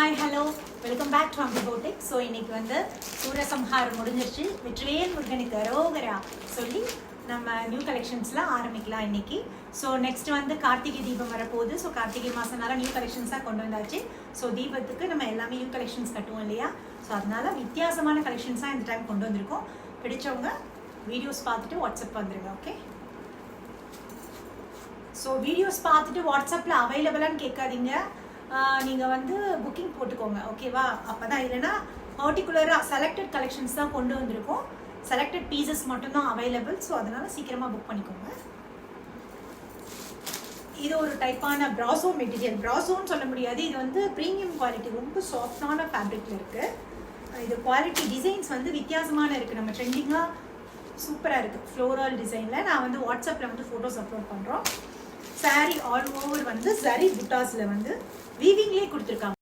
Hi hello welcome back to Ambi boutique. So இன்னைக்கு வந்து சூரசம்ஹாரம் முடிஞ்சிருச்சு. வெற்றிவேல் முருகனுக்கு அரோகரா சொல்லி நம்ம நியூ கலெக்ஷன்ஸ்லாம் ஆரம்பிக்கலாம் இன்னைக்கு. ஸோ நெக்ஸ்ட் வந்து கார்த்திகை தீபம் வரப்போகுது. ஸோ கார்த்திகை மாதம்னால நியூ கலெக்ஷன்ஸாக கொண்டு வந்தாச்சு. ஸோ தீபத்துக்கு நம்ம எல்லாமே நியூ கலெக்ஷன்ஸ் கட்டுவோம் இல்லையா? ஸோ அதனால வித்தியாசமான கலெக்ஷன்ஸாக இந்த டைம் கொண்டு வந்திருக்கோம். பிடிச்சவங்க வீடியோஸ் பார்த்துட்டு வாட்ஸ்அப் வந்துடுங்க. ஓகே, ஸோ வீடியோஸ் பார்த்துட்டு வாட்ஸ்அப்பில் அவைலபிளான்னு கேட்காதீங்க. நீங்கள் வந்து புக்கிங் போட்டுக்கோங்க, ஓகேவா? அப்போ தான், இல்லைன்னா பர்டிகுலராக செலக்டட் கலெக்ஷன்ஸ் தான் கொண்டு வந்திருக்கோம். செலக்டட் பீசஸ் மட்டும்தான் அவைலபிள். ஸோ அதனால் சீக்கிரமாக புக் பண்ணிக்கோங்க. இது ஒரு டைப்பான ப்ராசோ மெட்டீரியல். ப்ராசோன்னு சொல்ல முடியாது, இது வந்து ப்ரீமியம் குவாலிட்டி, ரொம்ப சாஃப்டான ஃபேப்ரிக்கில் இருக்குது. இது குவாலிட்டி டிசைன்ஸ் வந்து வித்தியாசமான இருக்குது. நம்ம ட்ரெண்டிங்காக சூப்பராக இருக்குது ஃப்ளோரல் டிசைனில். நான் வந்து வாட்ஸ்அப்பில் வந்து ஃபோட்டோஸ் அப்லோட் பண்ணுறோம். சாரீ ஆல் ஓவர் வந்து சரி புட்டாஸில் வந்து வீவிங்லேயே கொடுத்துருக்காங்க.